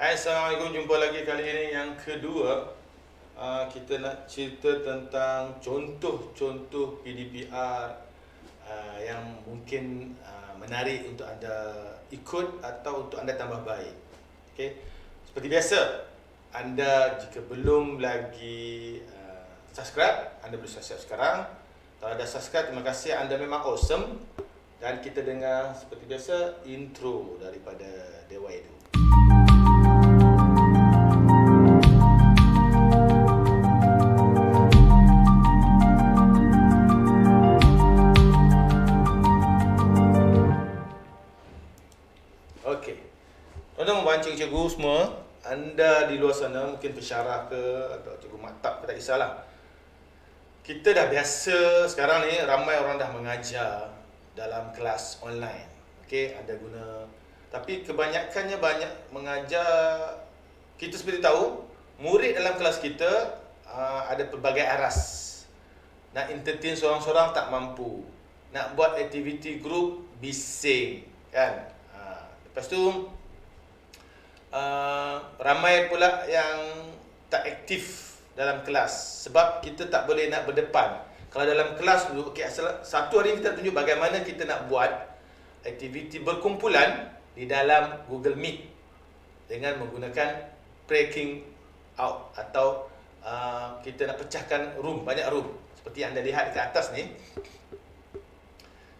Hai, Assalamualaikum. Jumpa lagi kali ini yang kedua. Kita nak cerita tentang contoh-contoh PDPR yang mungkin menarik untuk anda ikut atau untuk anda tambah baik. Okay. Seperti biasa, anda jika belum lagi subscribe, anda boleh subscribe sekarang. Kalau dah subscribe, terima kasih, anda memang awesome. Dan kita dengar seperti biasa intro daripada Dewa Edu. Okey. Tuan-tuan membancing cikgu semua, anda di luar sana mungkin pensyarah ke atau cikgu maktab ke, tak kisahlah. Kita dah biasa sekarang ni, ramai orang dah mengajar dalam kelas online. Okey, ada guna. Tapi kebanyakannya banyak mengajar, kita seperti tahu, murid dalam kelas kita ada pelbagai aras. Nak entertain seorang-seorang tak mampu. Nak buat aktiviti grup bising, kan? Lepas tu ramai pula yang tak aktif dalam kelas sebab kita tak boleh nak berdepan. Kalau dalam kelas dulu, okay, satu hari kita tunjuk bagaimana kita nak buat aktiviti berkumpulan di dalam Google Meet dengan menggunakan breaking out atau kita nak pecahkan room, banyak room. Seperti anda lihat dekat atas ni,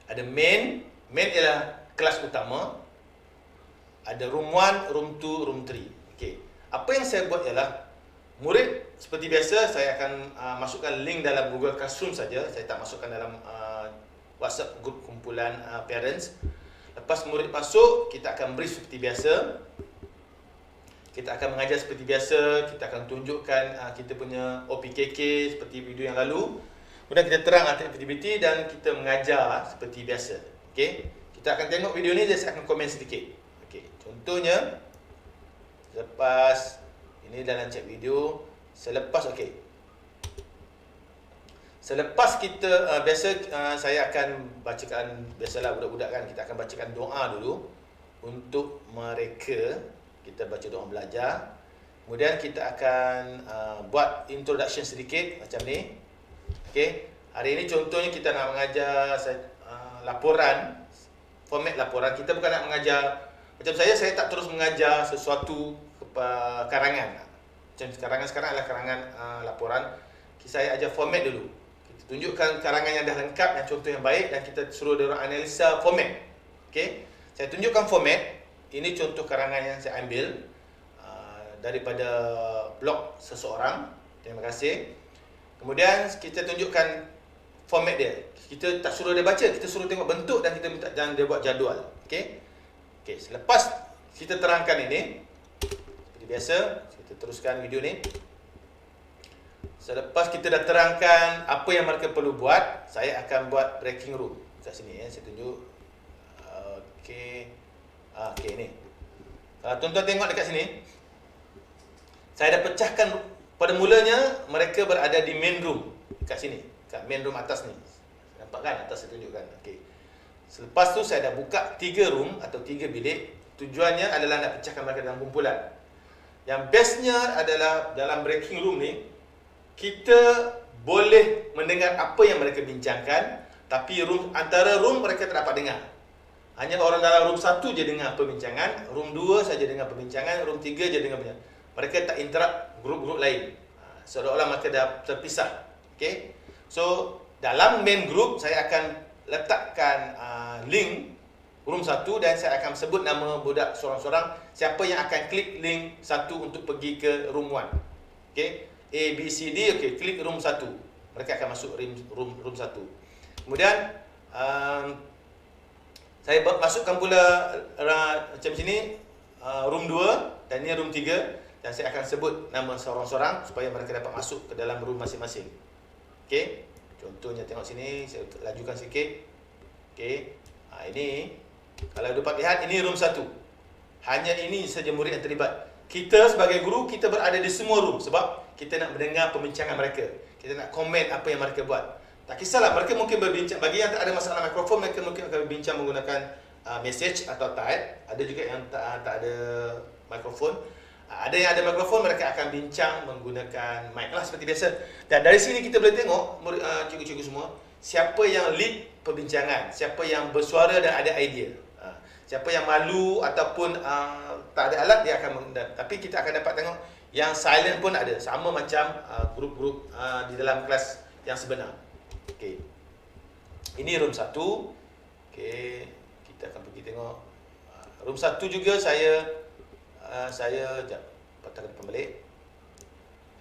ada main ialah kelas utama. Ada room 1, room 2, room 3. Okey. Apa yang saya buat ialah murid seperti biasa saya akan masukkan link dalam Google Classroom saja. Saya tak masukkan dalam WhatsApp group kumpulan parents. Lepas murid masuk, kita akan brief seperti biasa. Kita akan mengajar seperti biasa, kita akan tunjukkan kita punya OPKK seperti video yang lalu. Kemudian kita terang aktiviti dan kita mengajar seperti biasa. Okey. Kita akan tengok video ni dan saya akan komen sedikit. Okey, contohnya selepas ini dalam chat video, selepas kita biasa saya akan bacakan, biasalah budak-budak kan, kita akan bacakan doa dulu untuk mereka. Kita baca doa belajar. Kemudian kita akan buat introduction sedikit macam ni. Okey, hari ini contohnya kita nak mengajar laporan, format laporan. Kita bukan nak mengajar macam saya tak terus mengajar sesuatu karangan. Macam karangan sekarang adalah karangan laporan. Saya ajar format dulu. Kita tunjukkan karangan yang dah lengkap, yang contoh yang baik, dan kita suruh dia orang analisa format. Okey, saya tunjukkan format. Ini contoh karangan yang saya ambil daripada blog seseorang. Terima kasih. Kemudian kita tunjukkan format dia. Kita tak suruh dia baca, kita suruh tengok bentuk dan kita minta jangan dia buat jadual. Okey. Okey, selepas kita terangkan ini, seperti biasa, kita teruskan video ni. Selepas kita dah terangkan apa yang mereka perlu buat, saya akan buat breaking room. Kat sini saya tunjuk. Okey. Okey ni. Tuan-tuan tengok dekat sini. Saya dah pecahkan, pada mulanya mereka berada di main room kat sini, kat main room atas ni. Nampak kan atas saya tunjukkan. Okey. Selepas tu saya dah buka 3 room atau 3 bilik. Tujuannya adalah nak pecahkan mereka dalam kumpulan. Yang bestnya adalah dalam breaking room ni, kita boleh mendengar apa yang mereka bincangkan, tapi antara room mereka tak dapat dengar. Hanya orang dalam room 1 je dengar perbincangan, room 2 saja dengar perbincangan, room 3 je dengar perbincangan. Mereka tak interact grup-grup lain. Seolah-olah mereka dah terpisah. Okay? So, dalam main group saya akan letakkan link room 1 dan saya akan sebut nama budak seorang-seorang, siapa yang akan klik link 1 untuk pergi ke room 1. Okey, A, B, C, D. Okey, klik room 1. Mereka akan masuk room 1. Kemudian saya masukkan pula macam sini room 2 dan ini room 3 dan saya akan sebut nama seorang-seorang supaya mereka dapat masuk ke dalam room masing-masing. Okey. Contohnya tengok sini, saya lajukan sikit. Okey. Ini kalau dapat lihat, ini room 1. Hanya ini saja murid yang terlibat. Kita sebagai guru, kita berada di semua room sebab kita nak mendengar pembincangan mereka. Kita nak komen apa yang mereka buat. Tak kisahlah, mereka mungkin berbincang. Bagi yang tak ada masalah mikrofon, mereka mungkin akan berbincang menggunakan message atau type. Ada juga yang tak ada mikrofon. Ada yang ada mikrofon, mereka akan bincang menggunakan mic lah seperti biasa. Dan dari sini kita boleh tengok cikgu-cikgu semua, siapa yang lead perbincangan, siapa yang bersuara dan ada idea. Siapa yang malu ataupun tak ada alat, dia akan tapi kita akan dapat tengok yang silent pun ada, sama macam grup-grup di dalam kelas yang sebenar. Okey. Ini room 1. Okey, kita akan pergi tengok room 1 juga. Saya jap patah ke depan balik.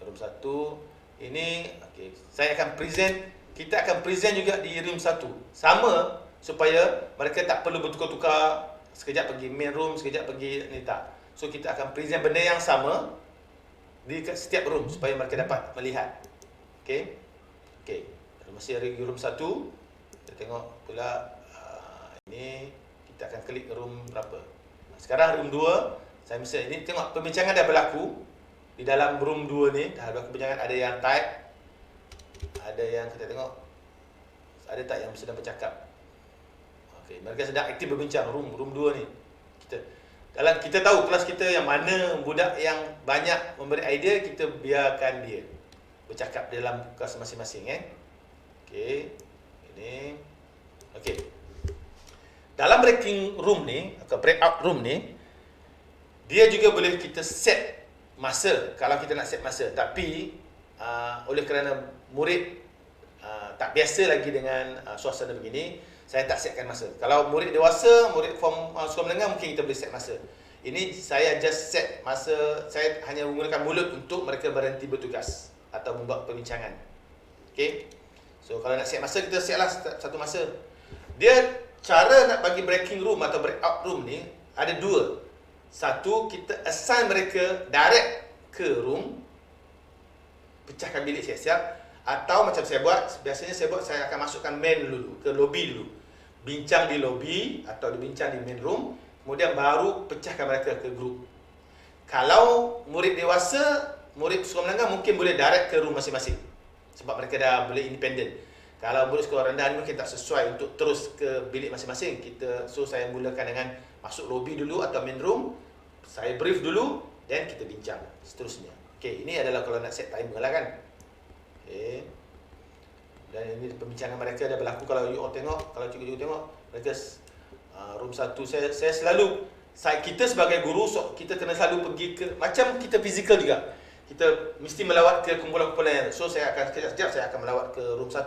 Room 1 ini okey, saya akan present, kita akan present juga di room 1. Sama supaya mereka tak perlu bertukar-tukar, sekejap pergi main room, sekejap pergi ni, tak. So kita akan present benda yang sama di setiap room supaya mereka dapat melihat. Okey. Okey. Masih ada room 1. Kita tengok pula ini kita akan klik room berapa. Sekarang room 2. Saya mesti ini tengok perbincangan dah berlaku di dalam room 2 ni. Dah berlaku perbincangan, ada yang type, ada yang kita tengok ada tak yang sedang bercakap. Okey, mereka sedang aktif berbincang room 2 ni. Kita tahu kelas kita yang mana budak yang banyak memberi idea, kita biarkan dia bercakap dalam kelas masing-masing Okey. Ini okey. Dalam breaking room ni atau breakout room ni, dia juga boleh kita set masa kalau kita nak set masa. Tapi oleh kerana murid tak biasa lagi dengan suasana begini, saya tak setkan masa. Kalau murid dewasa, murid form sekolah menengah, mungkin kita boleh set masa. Ini saya just set masa, saya hanya menggunakan mulut untuk mereka berhenti bertugas atau membuat perbincangan. Okey. So kalau nak set masa, kita set lah satu masa. Dia cara nak bagi breaking room atau breakout room ni ada dua. Satu, kita assign mereka direct ke room, pecahkan bilik siap-siap. Atau macam saya buat, biasanya saya akan masukkan main dulu, ke lobby dulu. Bincang di lobby atau dibincang di main room, kemudian baru pecahkan mereka ke grup. Kalau murid dewasa, murid sekolah menengah mungkin boleh direct ke room masing-masing, sebab mereka dah boleh independen. Kalau murid sekolah rendah mungkin tak sesuai untuk terus ke bilik masing-masing. So saya mulakan dengan masuk lobby dulu atau main room, saya brief dulu, dan kita bincang seterusnya. Okey, ini adalah kalau nak set timer lah kan. Okey. Dan ini pembincangan mereka dah berlaku. Kalau you all tengok, kalau cikgu-cikgu tengok, mereka room 1, saya selalu, kita sebagai guru, kita kena selalu pergi ke, macam kita fizikal juga, kita mesti melawat ke kumpulan-kumpulan yang, so saya akan sekejap-sekejap saya akan melawat ke room 1,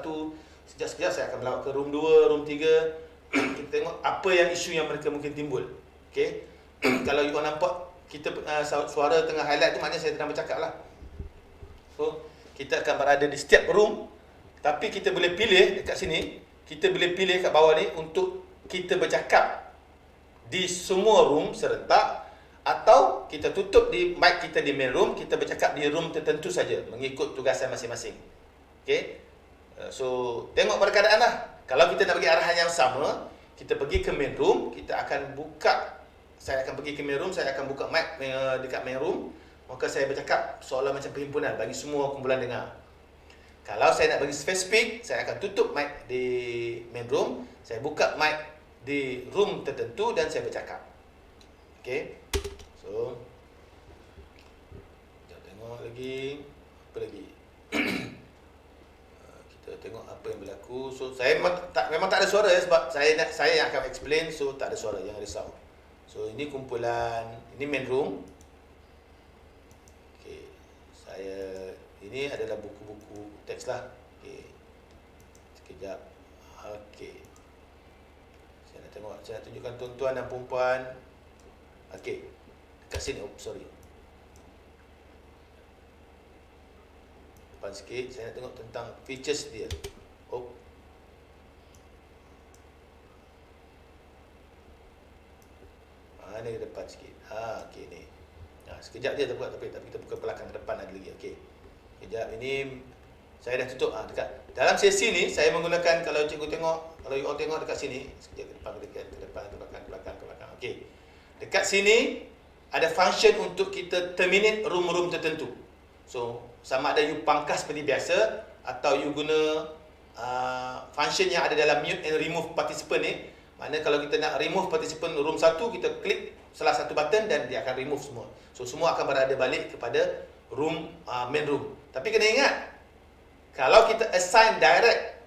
sekejap-sekejap saya akan melawat ke room 2, room 3. Kita tengok apa yang isu yang mereka mungkin timbul. Okey. Kalau you all nampak kita suara tengah highlight tu, maknanya saya tengah bercakap lah. So kita akan berada di setiap room, tapi kita boleh pilih dekat sini, kita boleh pilih kat bawah ni untuk kita bercakap di semua room serentak, atau kita tutup di mic kita di main room, kita bercakap di room tertentu saja mengikut tugasan masing-masing. Okey. So tengok pada keadaan lah. Kalau kita nak bagi arahan yang sama, kita pergi ke main room, kita akan buka, saya akan pergi ke main room, saya akan buka mic dekat main room, maka saya bercakap seolah macam perhimpunan bagi semua kumpulan dengar. Kalau saya nak bagi spesifik, saya akan tutup mic di main room, saya buka mic di room tertentu dan saya bercakap. Okey. So kita tengok lagi apa lagi. Kita tengok apa yang berlaku. So saya memang tak ada suara sebab saya yang akan explain, so tak ada suara, jangan risau. So ini kumpulan, ini main room. Okey. Ini adalah buku-buku teks lah. Okey. Sekejap. Okey. Saya nak tunjukkan tuan-tuan dan puan-puan. Okey. Dekat sini, sorry. Depan sikit, saya nak tengok tentang features dia. Ni ke depan sikit. Okey ni. Sekejap dia terbuka, tapi kita buka belakang ke depan ada lagi. Okey. Sekejap, ini saya dah tutup. Dekat dalam sesi ni saya menggunakan, kalau cikgu tengok, kalau you all tengok dekat sini, sekejap ke depan, ke depan, ke belakang. Okey. Dekat sini ada function untuk kita terminate room-room tertentu. So sama ada you pangkas seperti biasa atau you guna function yang ada dalam mute and remove participant ni. Maknanya kalau kita nak remove participant room 1, kita klik salah satu button dan dia akan remove semua. So semua akan berada balik kepada room, main room. Tapi kena ingat, kalau kita assign direct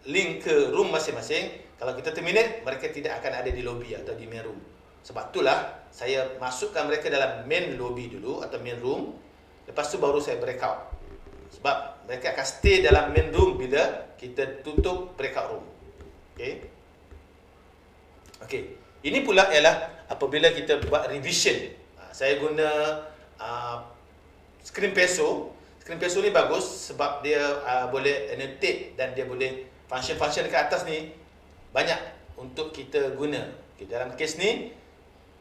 link ke room masing-masing, kalau kita terminate, mereka tidak akan ada di lobby atau di main room. Sebab itulah saya masukkan mereka dalam main lobby dulu atau main room. Lepas tu baru saya breakout. Sebab mereka akan stay dalam main room bila kita tutup breakout room. Okey. Okey. Ini pula ialah apabila kita buat revision. Saya guna Screen Peso. Screen Peso ni bagus sebab dia boleh annotate dan dia boleh function-function dekat atas ni banyak untuk kita guna. Okay, dalam kes ni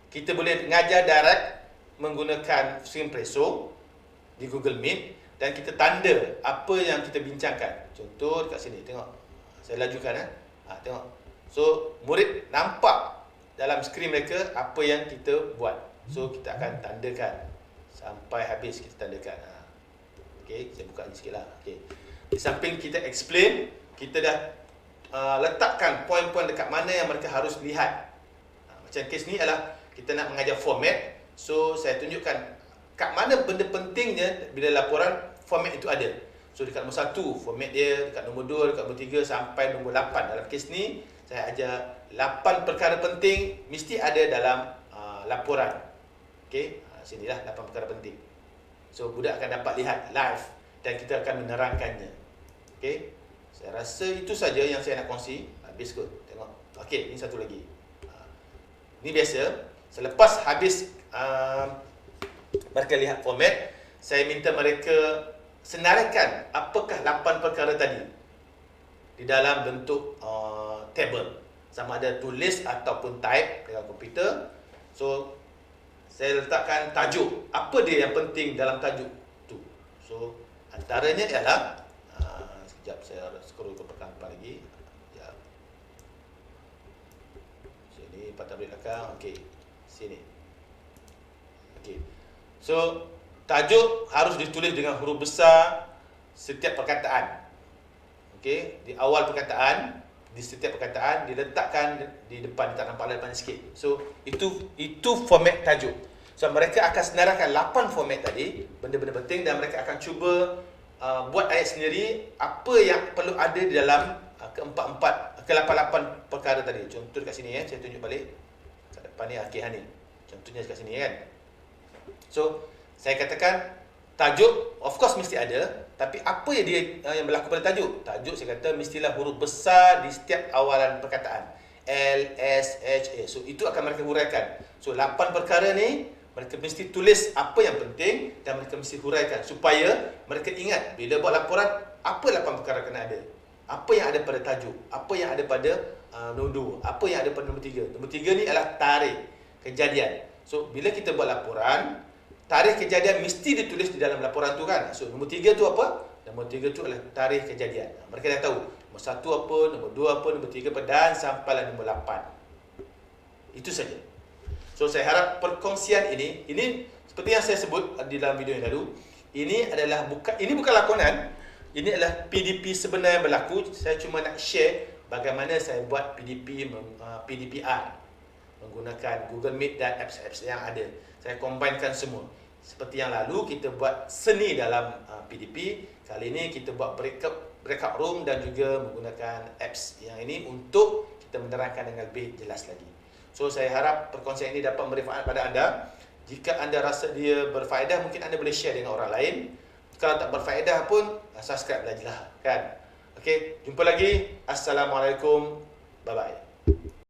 kita boleh mengajar direct menggunakan Screen Peso di Google Meet dan kita tanda apa yang kita bincangkan. Contoh dekat sini, tengok. Saya lajukan tengok. So murid nampak dalam skrin mereka apa yang kita buat. So kita akan tandakan sampai habis, kita tandakan. Okey, saya buka ni sikitlah. Okey. Di samping kita explain, kita dah letakkan poin-poin dekat mana yang mereka harus lihat. Macam kes ni adalah kita nak mengajar format. So saya tunjukkan kat mana benda pentingnya bila laporan format itu ada. So dekat nombor 1 format dia, dekat nombor 2, dekat nombor 3 sampai nombor 8. Dalam kes ni saya ajar 8 perkara penting mesti ada dalam laporan. Okey, sinilah 8 perkara penting. So budak akan dapat lihat live dan kita akan menerangkannya. Okey, saya rasa itu saja yang saya nak kongsi. Habis kot, tengok. Okey, ini satu lagi. Ini biasa, selepas habis mereka lihat format, saya minta mereka senaraikan apakah 8 perkara tadi di dalam bentuk table, sama ada tulis ataupun type dengan komputer. So saya letakkan tajuk, apa dia yang penting dalam tajuk tu. So antaranya ialah sekejap saya scroll ke belakang lagi. Sekejap. Sini patah balik belakang. Okey, sini. Okey. So tajuk harus ditulis dengan huruf besar setiap perkataan. Okey, di awal perkataan, di setiap perkataan diletakkan di depan, tak nampak depan sikit. So itu format tajuk. So mereka akan senaraikan 8 format tadi, benda-benda penting, dan mereka akan cuba buat ayat sendiri apa yang perlu ada di dalam ke-8 perkara tadi. Contoh dekat sini saya tunjuk balik. Kat depan ni Hakihan ni. Contohnya dekat sini kan. So saya katakan tajuk of course mesti ada, tapi apa yang dia yang berlaku pada tajuk? Tajuk saya kata mestilah huruf besar di setiap awalan perkataan. L, S, H, A. So itu akan mereka huraikan. So 8 perkara ni mereka mesti tulis apa yang penting dan mereka mesti huraikan supaya mereka ingat bila buat laporan apa 8 perkara kena ada. Apa yang ada pada tajuk, apa yang ada pada nombor 2, apa yang ada pada nombor 3. Nombor 3 ni adalah tarikh kejadian. So bila kita buat laporan, tarikh kejadian mesti ditulis di dalam laporan tu kan. So nombor 3 tu apa? Nombor 3 tu adalah tarikh kejadian. Mereka dah tahu nombor 1 apa, nombor 2 apa, nombor 3 apa, dan sampailah nombor 8. Itu saja. So saya harap perkongsian ini seperti yang saya sebut di dalam video yang lalu, ini bukan lakonan, ini adalah PDP sebenar yang berlaku. Saya cuma nak share bagaimana saya buat PDPR menggunakan Google Meet dan apps-apps yang ada. Saya combinekan semua. Seperti yang lalu kita buat seni dalam PDP, kali ini kita buat breakout room dan juga menggunakan apps yang ini untuk kita menerangkan dengan lebih jelas lagi. So saya harap perkongsian ini dapat bermanfaat pada anda. Jika anda rasa dia berfaedah, mungkin anda boleh share dengan orang lain. Kalau tak berfaedah pun subscribe lagi lah kan. Okey, jumpa lagi. Assalamualaikum. Bye bye.